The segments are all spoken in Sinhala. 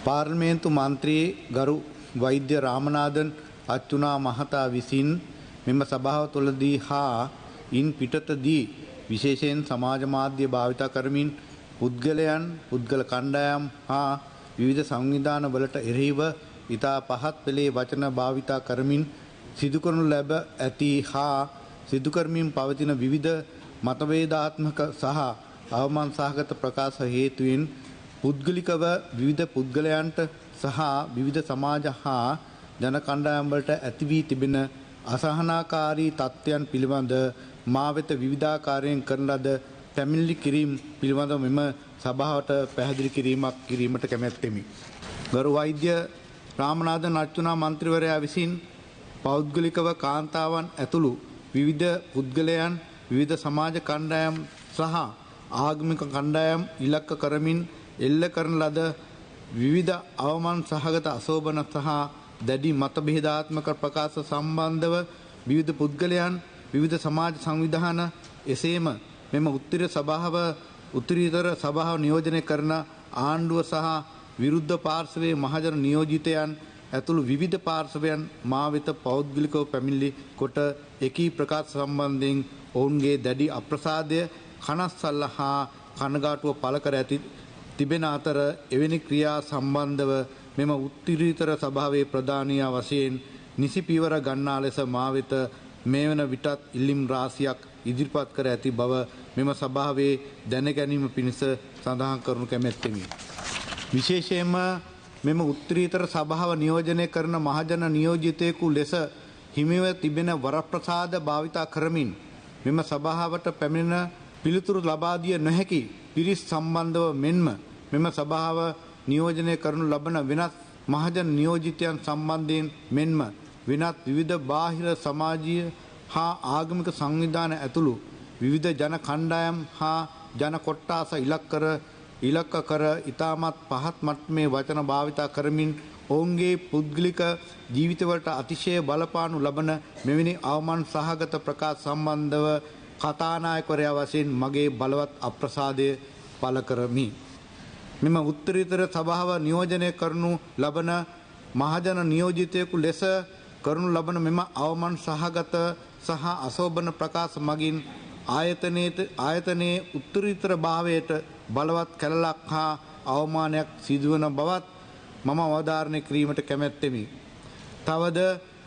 පාර්ලිමේන්තු මන්ත්‍රී ගරු වෛද්‍ය රාමනාදන් අච්චුනා මහතා විසින් මෙම සභාව තුළදී හා ඉන් පිටතදී විශේෂයෙන් සමාජ මාධ්‍ය භාවිතා කරමින් පුද්ගලයන් පුද්ගල කණ්ඩායම් හා විවිධ සංවිධාන වලට එරෙහිව ඉතා පහත් පෙළේ වචන භාවිතා කරමින් සිදු කරනු ලැබ ඇති හා සිදු කරමින් පවතින විවිධ මතවේදාත්මක සහ අවමාන සහගත ප්‍රකාශ හේතුවෙන් පුද්ගලිකව විවිධ පුද්ගලයන්ට සහ විවිධ සමාජ හා ජන කණ්ඩායම් වලට ඇති වී තිබෙන අසහනාකාරී තත්ත්වයන් පිළිබඳ මා වෙත විවිධාකාරයෙන් කරන ලද පැමිණිලි කිරීම පිළිබඳ මෙම සභාවට පැහැදිලි කිරීමක් කිරීමට කැමැත්තෙමි. ගරු වෛද්‍ය රාමනාදන් අච්චුනා මන්ත්‍රීවරයා විසින් පෞද්ගලිකව කාන්තාවන් ඇතුළු විවිධ පුද්ගලයන් විවිධ සමාජ කණ්ඩායම් සහ ආගමික කණ්ඩායම් ඉලක්ක කරමින් එල්ල කරන ලද විවිධ අවමාන සහගත අශෝභන සහ දැඩි මතභේදාත්මක ප්‍රකාශ සම්බන්ධව විවිධ පුද්ගලයන් විවිධ සමාජ සංවිධාන එසේම මෙම උත්තරීතර සභාව නියෝජනය කරන ආණ්ඩුව සහ විරුද්ධ පාර්ශවයේ මහජන නියෝජිතයන් ඇතුළු විවිධ පාර්ශවයන් මා වෙත පෞද්ගලිකව පැමිණිලි කොට එකී ප්‍රකාශ සම්බන්ධයෙන් ඔවුන්ගේ දැඩි අප්‍රසාදය කනස්සල්ල හා කනගාටුව පළ කර ඇති තිබෙන අතර එවැනි ක්‍රියා සම්බන්ධව මෙම උත්තරීතර සභාවේ ප්‍රධානියා වශයෙන් නිසි පියවර ගන්නා ලෙස මා වෙත මේ වන විටත් ඉල්ලීම් රාශියක් ඉදිරිපත් කර ඇති බව මෙම සභාවේ දැන ගැනීම පිණිස සඳහන් කරනු කැමැත්තෙමි. විශේෂයෙන්ම මෙම උත්තරීතර සභාව නියෝජනය කරන මහජන නියෝජිතයෙකු ලෙස හිමිව තිබෙන වරප්‍රසාද භාවිතා කරමින් මෙම සභාවට පැමිණෙන පිළිතුරු ලබා දිය නොහැකි පිරිස් සම්බන්ධව මෙන්ම මෙම සභාව නියෝජනය කරනු ලබන වෙනත් මහජන නියෝජිතයන් සම්බන්ධයෙන් මෙන්ම වෙනත් විවිධ බාහිර සමාජීය හා ආගමික සංවිධාන ඇතුළු විවිධ ජන කණ්ඩායම් හා ජන කොට්ටාස ඉලක්ක කර ඉතාමත් පහත් මට්ටමේ වචන භාවිතා කරමින් ඔවුන්ගේ පුද්ගලික ජීවිතවලට අතිශය බලපානු ලබන මෙවැනි අවමාන සහගත ප්‍රකාශ සම්බන්ධව කතානායකවරයා වශයෙන් මගේ බලවත් අප්‍රසාදය පළ කරමි. මෙම උත්තරීතර සභාව නියෝජනය කරනු ලබන මහජන නියෝජිතයෙකු ලෙස කරනු ලබන මෙම අවමාන සහගත සහ අශෝභන ප්‍රකාශ මගින් ආයතනයේ උත්තරීතර භාවයට බලවත් කැලලක් හා අවමානයක් සිදුවන බවත් මම අවධාරණය කිරීමට කැමැත්තෙමි. තවද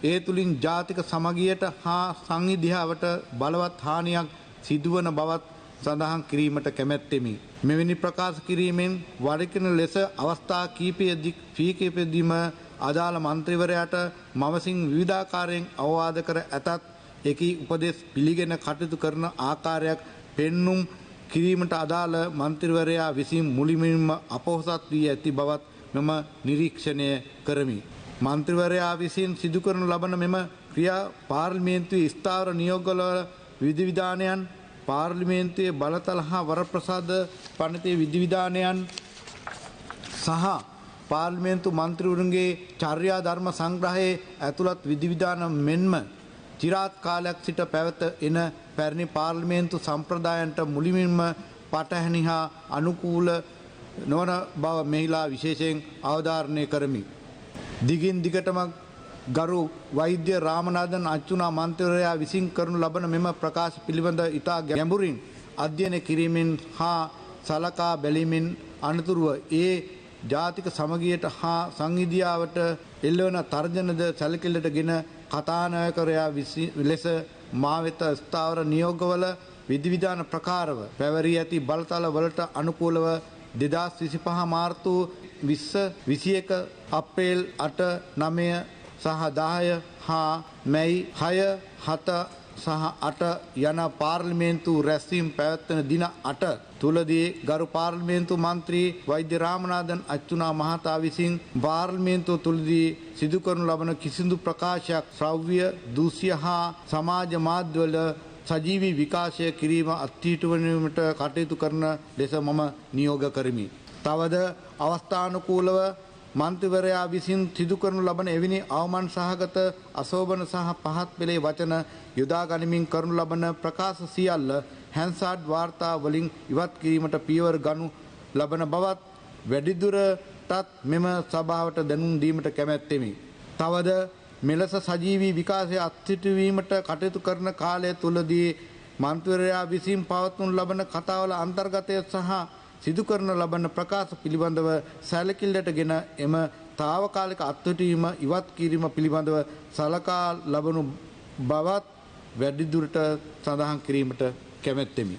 ඒ තුලින් ජාතික සමගියට හා සංවිධාවට බලවත් හානියක් සිදුවන බවත් සඳහන් කිරීමට කැමැත්තෙමි. මෙවැනි ප්‍රකාශ කිරීමෙන් වරිකන ලෙස අවස්ථා කීපයකදීම අදාළ මන්ත්‍රීවරයාට මවසින් විවිධාකාරයෙන් අවවාද කර ඇතත් එකී උපදෙස් පිළිගෙන කටයුතු කරන ආකාරයක් පෙන්눔 කිරීමට අදාළ මන්ත්‍රීවරයා විසින් මුලින්ම අපොහසත් වී ඇති බවත් මම නිරීක්ෂණය කරමි. මන්ත්‍රීවරයා විසින් සිදු කරනු ලබන මෙම ක්‍රියා පාර්ලිමේන්තුවේ ස්ථාවර නියෝගවල විධිවිධානයන් පාර්ලිමේන්තුවේ බලතල හා වරප්‍රසාද පනතේ විධිවිධානයන් සහ පාර්ලිමේන්තු මන්ත්‍රීවරුන්ගේ චර්යා ධර්ම සංග්‍රහයේ ඇතුළත් විධිවිධාන මෙන්ම චිරාත් කාලයක් සිට පැවත එන පැරණි පාර්ලිමේන්තු සම්ප්‍රදායන්ට මුලින්ම පටහැනි හා අනුකූල නොවන බව මෙහිලා විශේෂයෙන් අවධාරණය කරමි. දිගින් දිගටම ගරු වෛද්‍ය රාමනාදන් අච්චුනා මන්ත්‍රීවරයා විසින් කරනු ලබන මෙම ප්‍රකාශ පිළිබඳ ඉතා ගැඹුරින් අධ්‍යයනය කිරීමෙන් හා සලකා බැලීමෙන් අනතුරුව ඒ ජාතික සමගියට හා සංවිධාවට එල්ලවන තර්ජනද සැලකිල්ලටගෙන කතානායකවරයා ලෙස මා වෙත ස්ථාවර නියෝගවල විධිවිධාන ප්‍රකාරව පැවරී ඇති බලතල වලට අනුකූලව 2025 මාර්තු 20 21 අප්‍රේල් 8 9 සහ 10 හා මැයි 6 7 සහ 8 යන පාර්ලිමේන්තු රැස්වීම් පැවැත්වෙන දින 8 තුලදී ගරු පාර්ලිමේන්තු මන්ත්‍රී වෛද්‍ය රාමනාදන් අච්චුනා මහතා විසින් පාර්ලිමේන්තුව තුලදී සිදු කරනු ලබන කිසිදු ප්‍රකාශයක් ශ්‍රව්‍ය දූෂ්‍ය හා සමාජ මාධ්‍යවල සජීවී විකාශය කිරීම අත්හිටුවීමට කටයුතු කරන ලෙස මම නියෝග කරමි. තවද අවස්ථානුකූලව මන්ත්‍රීවරයා විසින් සිදු කරනු ලබන එවැනි අවමාන සහගත අශෝභන සහ පහත් පෙළේ වචන යොදා ගනිමින් කරනු ලබන ප්‍රකාශ සියල්ල හැන්සාඩ් වාර්තා වලින් ඉවත් කිරීමට පියවර ගනු ලබන බවත් වැඩිදුර තත් මෙම සභාවට දැනුම් දීමට කැමැත්තෙමි. තවද මෙලෙස සජීවී විකාශය අත්හිටුවීමට කටයුතු කරන කාලය තුලදී මන්ත්‍රීවරයා විසින් පවත්වනු ලබන කතාවල අන්තර්ගතය සහ සිදු කරන ලබන ප්‍රකාශ පිළිබඳව සැලකිල්ලටගෙන එම తాවකාලික අත්හිටුවීම ඉවත් කිරීම පිළිබඳව සලකා ලබනු බවත් වැඩිදුරට සඳහන් කිරීමට කැමැත්තෙමි.